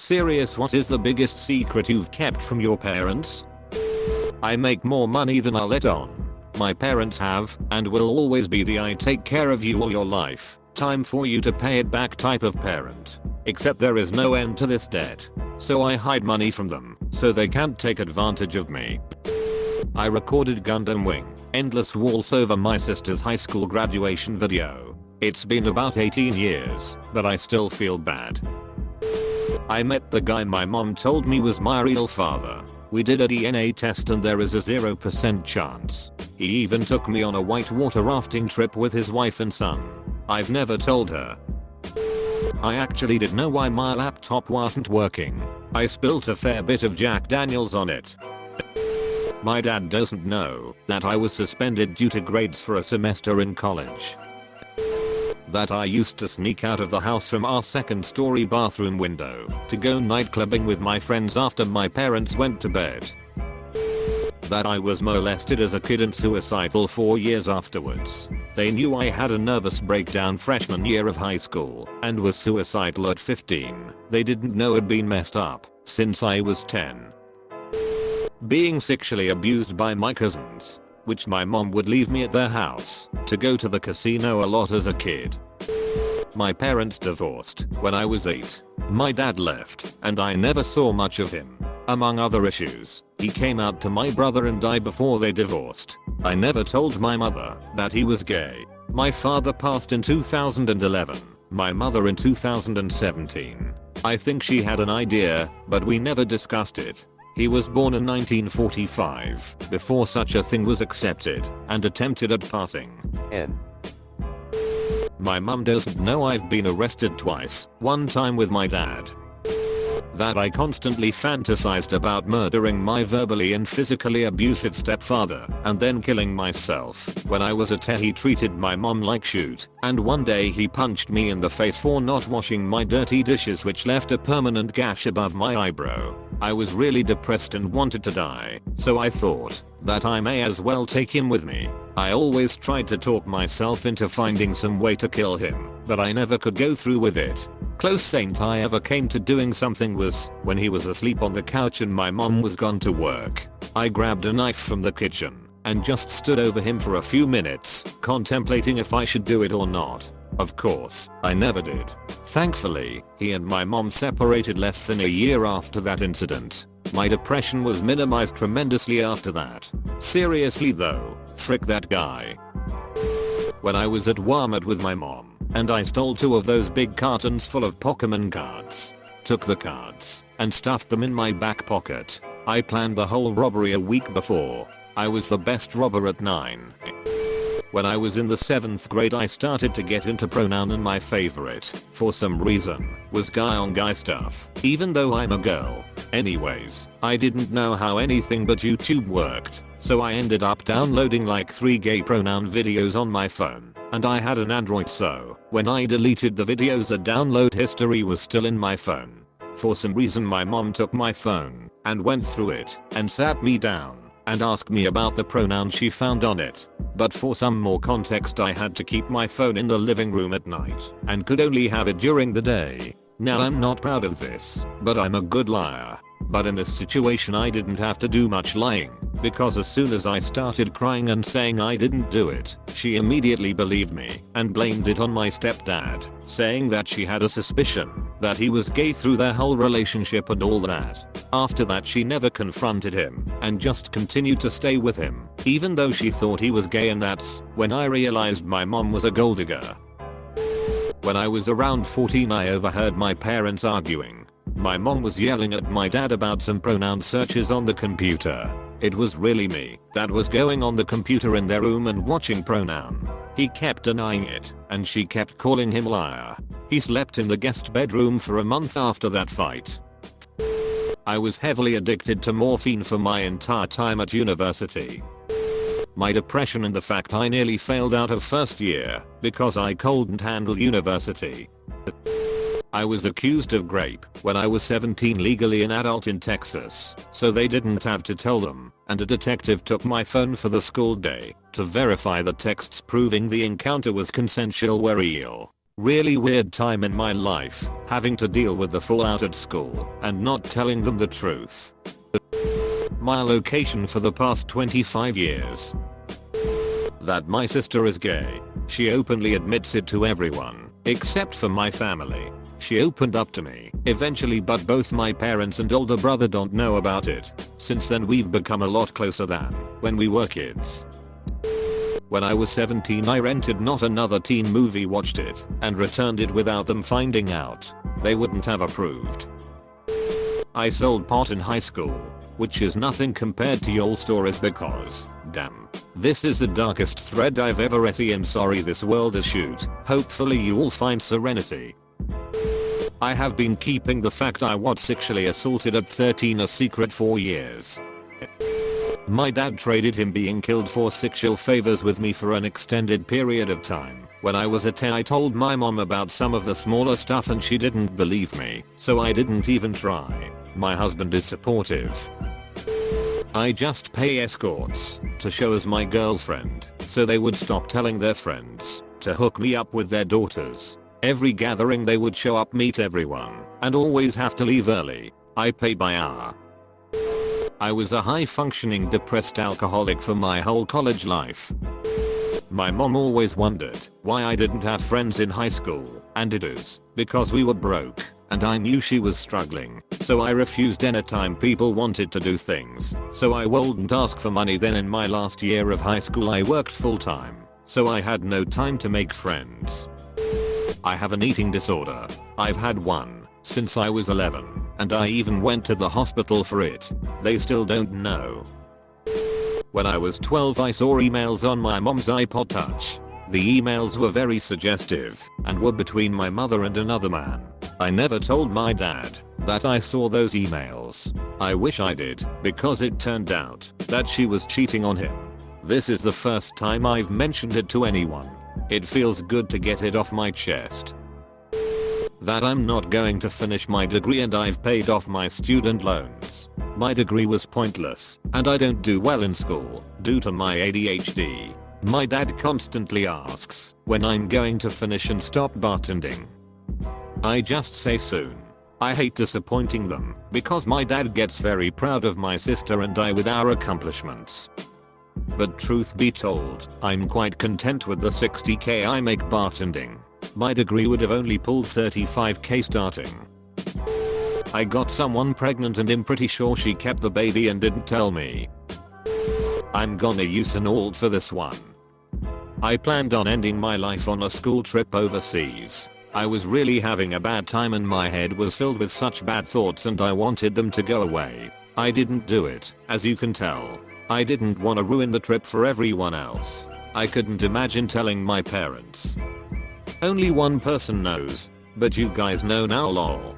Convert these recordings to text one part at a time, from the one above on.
Serious, what is the biggest secret you've kept from your parents? I make more money than I'll let on. My parents have, and will always be the I take care of you all your life, time for you to pay it back type of parent. Except there is no end to this debt. So I hide money from them, so they can't take advantage of me. I recorded Gundam Wing, Endless Waltz over my sister's high school graduation video. It's been about 18 years, but I still feel bad. I met the guy my mom told me was my real father. We did a DNA test and there is a 0% chance. He even took me on a whitewater rafting trip with his wife and son. I've never told her. I actually didn't know why my laptop wasn't working. I spilt a fair bit of Jack Daniels on it. My dad doesn't know that I was suspended due to grades for a semester in college. That I used to sneak out of the house from our second-story bathroom window to go nightclubbing with my friends after my parents went to bed. That I was molested as a kid and suicidal 4 years afterwards. They knew I had a nervous breakdown freshman year of high school and was suicidal at 15. They didn't know I'd been messed up since I was 10. Being sexually abused by my cousins, which my mom would leave me at their house to go to the casino a lot as a kid. My parents divorced when I was 8. My dad left and I never saw much of him. Among other issues, he came out to my brother and I before they divorced. I never told my mother that he was gay. My father passed in 2011, my mother in 2017. I think she had an idea, but we never discussed it. He was born in 1945, before such a thing was accepted and attempted at passing. N. My mum doesn't know I've been arrested twice, one time with my dad. That I constantly fantasized about murdering my verbally and physically abusive stepfather and then killing myself. When I was a 10 he treated my mom like shoot, and one day he punched me in the face for not washing my dirty dishes which left a permanent gash above my eyebrow. I was really depressed and wanted to die, so I thought that I may as well take him with me. I always tried to talk myself into finding some way to kill him, but I never could go through with it. Close saint I ever came to doing something was when he was asleep on the couch and my mom was gone to work. I grabbed a knife from the kitchen and just stood over him for a few minutes, contemplating if I should do it or not. Of course, I never did. Thankfully, he and my mom separated less than a year after that incident. My depression was minimized tremendously after that. Seriously though, frick that guy. When I was at Walmart with my mom, and I stole 2 of those big cartons full of Pokemon cards. Took the cards and stuffed them in my back pocket. I planned the whole robbery a week before. I was the best robber at 9. When I was in the 7th grade I started to get into pronoun and my favorite, for some reason, was guy on guy stuff, even though I'm a girl. Anyways, I didn't know how anything but YouTube worked, so I ended up downloading like 3 gay pronoun videos on my phone, and I had an Android so, when I deleted the videos the download history was still in my phone. For some reason my mom took my phone, and went through it, and sat me down, and asked me about the pronoun she found on it. But for some more context I had to keep my phone in the living room at night, and could only have it during the day. Now I'm not proud of this, but I'm a good liar. But in this situation I didn't have to do much lying, because as soon as I started crying and saying I didn't do it, she immediately believed me and blamed it on my stepdad, saying that she had a suspicion that he was gay through their whole relationship and all that. After that she never confronted him and just continued to stay with him, even though she thought he was gay, and that's when I realized my mom was a gold digger. When I was around 14 I overheard my parents arguing. My mom was yelling at my dad about some pronoun searches on the computer. It was really me that was going on the computer in their room and watching pronoun. He kept denying it, and she kept calling him liar. He slept in the guest bedroom for a month after that fight. I was heavily addicted to morphine for my entire time at university. My depression and the fact I nearly failed out of first year because I couldn't handle university. I was accused of rape when I was 17, legally an adult in Texas, so they didn't have to tell them, and a detective took my phone for the school day to verify the texts proving the encounter was consensual were real. Really weird time in my life, having to deal with the fallout at school and not telling them the truth. My location for the past 25 years. That my sister is gay. She openly admits it to everyone, except for my family. She opened up to me, eventually, but both my parents and older brother don't know about it. Since then we've become a lot closer than when we were kids. When I was 17 I rented Not Another Teen Movie, watched it, and returned it without them finding out. They wouldn't have approved. I sold pot in high school, which is nothing compared to your stories because, damn, this is the darkest thread I've ever read. I'm sorry this world is shoot. Hopefully you all find serenity. I have been keeping the fact I was sexually assaulted at 13 a secret for years. My dad traded him being killed for sexual favors with me for an extended period of time. When I was a 10 I told my mom about some of the smaller stuff and she didn't believe me, so I didn't even try. My husband is supportive. I just pay escorts to show as my girlfriend, so they would stop telling their friends to hook me up with their daughters. Every gathering they would show up, meet everyone, and always have to leave early. I pay by hour. I was a high-functioning depressed alcoholic for my whole college life. My mom always wondered why I didn't have friends in high school, and it is because we were broke, and I knew she was struggling, so I refused anytime people wanted to do things, so I wouldn't ask for money. Then in my last year of high school I worked full-time, so I had no time to make friends. I have an eating disorder. I've had one since I was 11, and I even went to the hospital for it. They still don't know. When I was 12 I saw emails on my mom's iPod Touch. The emails were very suggestive and were between my mother and another man. I never told my dad that I saw those emails. I wish I did, because it turned out that she was cheating on him. This is the first time I've mentioned it to anyone. It feels good to get it off my chest. That I'm not going to finish my degree and I've paid off my student loans. My degree was pointless, and I don't do well in school due to my ADHD. My dad constantly asks when I'm going to finish and stop bartending. I just say soon. I hate disappointing them because my dad gets very proud of my sister and I with our accomplishments. But truth be told, I'm quite content with the 60k I make bartending. My degree would have only pulled 35k starting. I got someone pregnant and I'm pretty sure she kept the baby and didn't tell me. I'm gonna use an alt for this one. I planned on ending my life on a school trip overseas. I was really having a bad time and my head was filled with such bad thoughts and I wanted them to go away. I didn't do it, as you can tell. I didn't want to ruin the trip for everyone else. I couldn't imagine telling my parents. Only one person knows, but you guys know now, lol.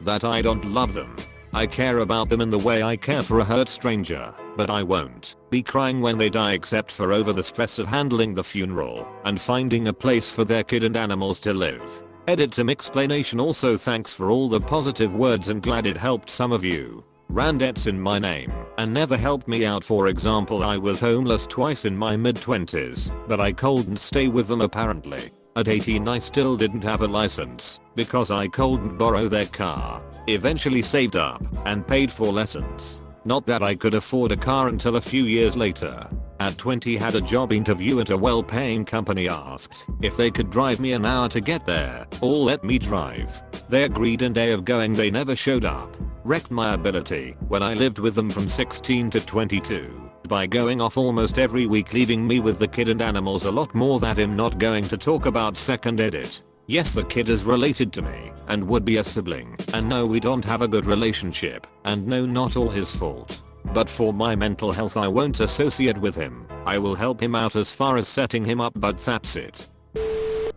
That I don't love them. I care about them in the way I care for a hurt stranger, but I won't be crying when they die except for over the stress of handling the funeral and finding a place for their kid and animals to live. Edit some explanation. Also thanks for all the positive words and glad it helped some of you. Randettes in my name and never helped me out. For example, I was homeless twice in my mid-20s, but I couldn't stay with them apparently. At 18 I still didn't have a license because I couldn't borrow their car. Eventually saved up and paid for lessons. Not that I could afford a car until a few years later. At 20 had a job interview at a well-paying company, asked if they could drive me an hour to get there or let me drive. They agreed and day of going they never showed up. Wrecked my ability when I lived with them from 16 to 22 by going off almost every week, leaving me with the kid and animals. A lot more that I'm not going to talk about. Second edit. Yes, the kid is related to me and would be a sibling, and no, we don't have a good relationship, and no, not all his fault. But for my mental health I won't associate with him. I will help him out as far as setting him up, but that's it.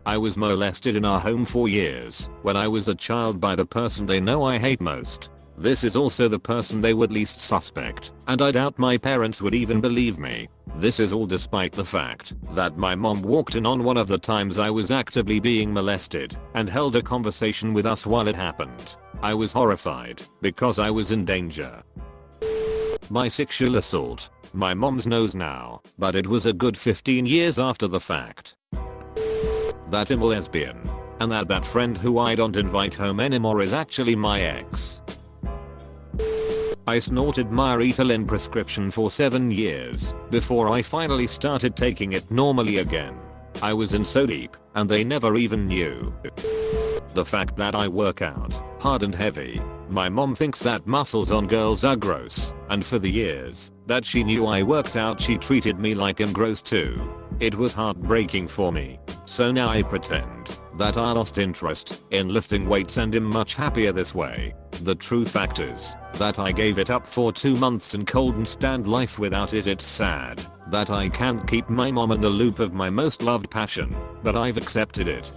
I was molested in our home for years when I was a child by the person they know I hate most. This is also the person they would least suspect, and I doubt my parents would even believe me. This is all despite the fact that my mom walked in on one of the times I was actively being molested and held a conversation with us while it happened. I was horrified because I was in danger. My sexual assault. My mom's knows now, but it was a good 15 years after the fact. that I'm a lesbian, and that friend who I don't invite home anymore is actually my ex. I snorted my Ritalin prescription for 7 years before I finally started taking it normally again. I was in so deep, and they never even knew. The fact that I work out hard and heavy. My mom thinks that muscles on girls are gross, and for the years that she knew I worked out, she treated me like I'm gross too. It was heartbreaking for me. So now I pretend that I lost interest in lifting weights and am much happier this way. The true fact is that I gave it up for 2 months and couldn't stand life without it. It's sad that I can't keep my mom in the loop of my most loved passion, but I've accepted it.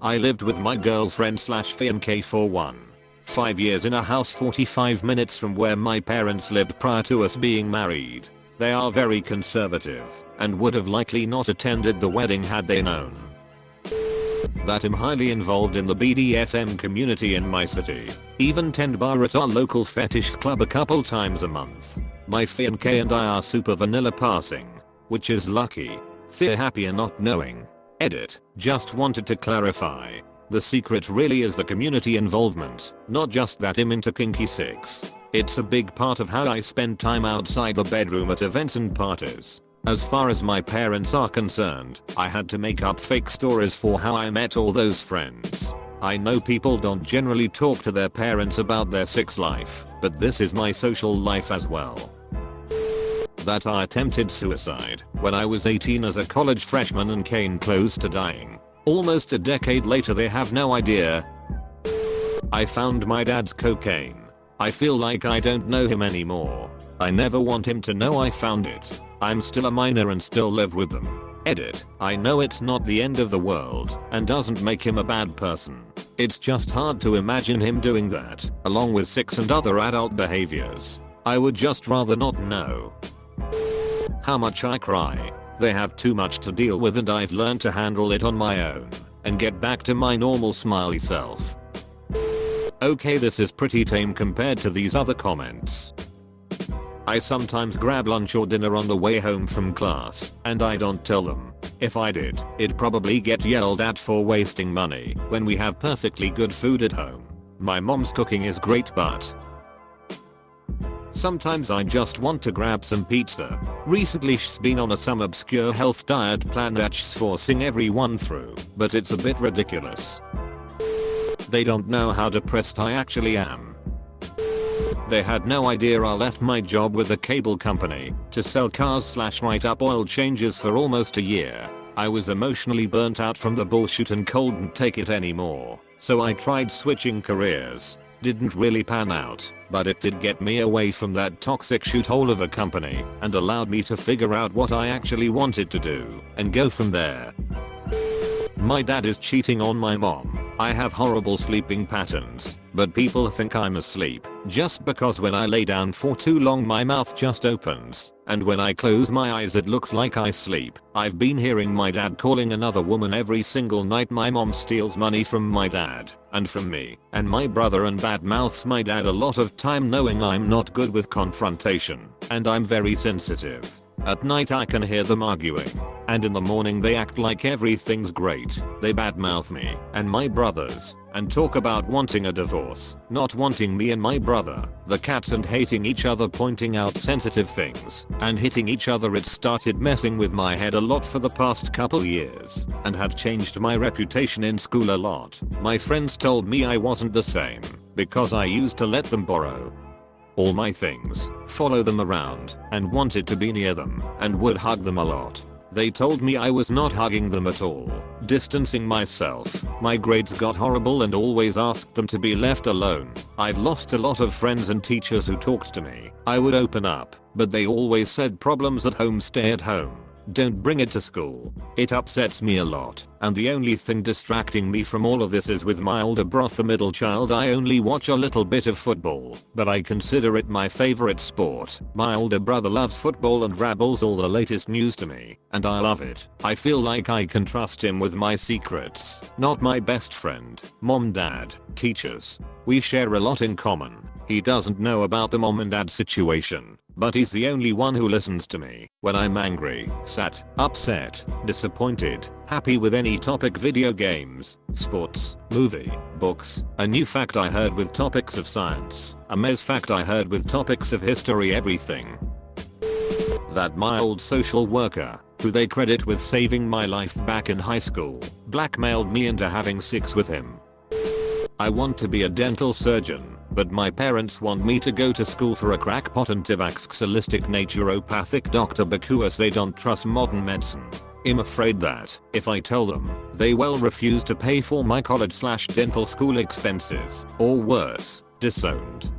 I lived with my girlfriend slash fiancé for 5 years in a house 45 minutes from where my parents lived prior to us being married. They are very conservative and would have likely not attended the wedding had they known that I'm highly involved in the BDSM community in my city. Even tend bar at our local fetish club a couple times a month. My fiancé and I are super vanilla passing, which is lucky. They're happier not knowing. Edit. Just wanted to clarify. The secret really is the community involvement, not just that I'm into kinky sex. It's a big part of how I spend time outside the bedroom at events and parties. As far as my parents are concerned, I had to make up fake stories for how I met all those friends. I know people don't generally talk to their parents about their sex life, but this is my social life as well. That I attempted suicide when I was 18 as a college freshman and came close to dying. Almost a decade later they have no idea. I found my dad's cocaine. I feel like I don't know him anymore. I never want him to know I found it. I'm still a minor and still live with them. Edit. I know it's not the end of the world and doesn't make him a bad person. It's just hard to imagine him doing that, along with sex and other adult behaviors. I would just rather not know how much I cry. They have too much to deal with and I've learned to handle it on my own and get back to my normal smiley self. Okay, this is pretty tame compared to these other comments. I sometimes grab lunch or dinner on the way home from class, and I don't tell them. If I did, it'd probably get yelled at for wasting money when we have perfectly good food at home. My mom's cooking is great, but sometimes I just want to grab some pizza. Recently she's been on some obscure health diet plan that she's forcing everyone through, but it's a bit ridiculous. They don't know how depressed I actually am. They had no idea I left my job with a cable company to sell cars / write up oil changes for almost a year. I was emotionally burnt out from the bullshit and couldn't take it anymore. So I tried switching careers. Didn't really pan out, but it did get me away from that toxic shithole of a company and allowed me to figure out what I actually wanted to do and go from there. My dad is cheating on my mom. I have horrible sleeping patterns, but people think I'm asleep just because when I lay down for too long my mouth just opens, and when I close my eyes it looks like I sleep. I've been hearing my dad calling another woman every single night. My mom steals money from my dad and from me and my brother and badmouths my dad a lot of time, knowing I'm not good with confrontation and I'm very sensitive. At night I can hear them arguing, and in the morning they act like everything's great. They badmouth me and my brothers and talk about wanting a divorce, not wanting me and my brother, the cats, and hating each other, pointing out sensitive things and hitting each other. It started messing with my head a lot for the past couple years and had changed my reputation in school a lot. My friends told me I wasn't the same because I used to let them borrow all my things, follow them around, and wanted to be near them, and would hug them a lot. They told me I was not hugging them at all, distancing myself. My grades got horrible and always asked them to be left alone. I've lost a lot of friends and teachers who talked to me. I would open up, but they always said problems at home, stay at home. Don't bring it to school. It upsets me a lot, and the only thing distracting me from all of this is with my older brother, the middle child. I only watch a little bit of football, but I consider it my favorite sport. My older brother loves football and rabbles all the latest news to me, and I love it. I feel like I can trust him with my secrets. Not my best friend, mom, dad, teachers. We share a lot in common. He doesn't know about the mom and dad situation, but he's the only one who listens to me when I'm angry, sad, upset, disappointed, happy with any topic: video games, sports, movie, books, a new fact I heard with topics of science, a mez fact I heard with topics of history, everything. That my old social worker, who they credit with saving my life back in high school, blackmailed me into having sex with him. I want to be a dental surgeon, but my parents want me to go to school for a crackpot anti-vax-holistic naturopathic doctor because they don't trust modern medicine. I'm afraid that, if I tell them, they will refuse to pay for my college/dental school expenses, or worse, disowned.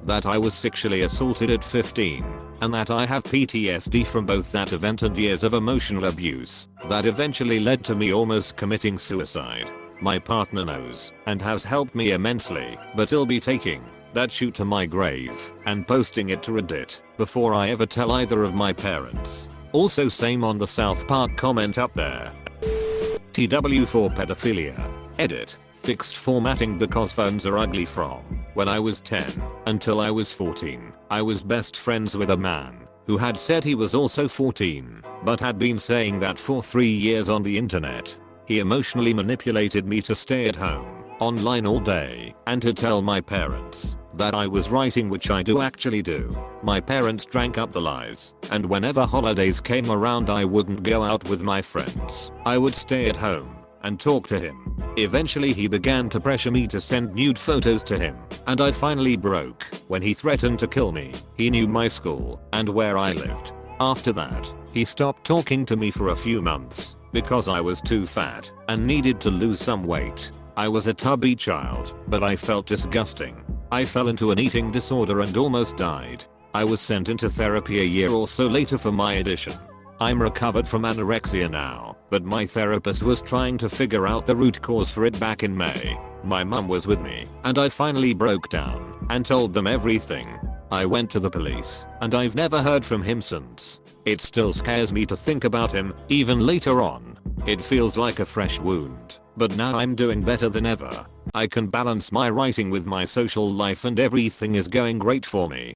That I was sexually assaulted at 15, and that I have PTSD from both that event and years of emotional abuse, that eventually led to me almost committing suicide. My partner knows, and has helped me immensely, but he'll be taking that shoot to my grave, and posting it to Reddit, before I ever tell either of my parents. Also same on the South Park comment up there. TW for pedophilia. Edit. Fixed formatting because phones are ugly. From when I was 10 until I was 14, I was best friends with a man who had said he was also 14, but had been saying that for 3 years on the internet. He emotionally manipulated me to stay at home, online all day, and to tell my parents that I was writing, which I do actually do. My parents drank up the lies, and whenever holidays came around I wouldn't go out with my friends. I would stay at home and talk to him. Eventually he began to pressure me to send nude photos to him, and I finally broke when he threatened to kill me. He knew my school and where I lived. After that, he stopped talking to me for a few months because I was too fat and needed to lose some weight. I was a tubby child, but I felt disgusting. I fell into an eating disorder and almost died. I was sent into therapy a year or so later for my addiction. I'm recovered from anorexia now, but my therapist was trying to figure out the root cause for it back in May. My mum was with me, and I finally broke down and told them everything. I went to the police, and I've never heard from him since. It still scares me to think about him, even later on. It feels like a fresh wound, but now I'm doing better than ever. I can balance my writing with my social life and everything is going great for me.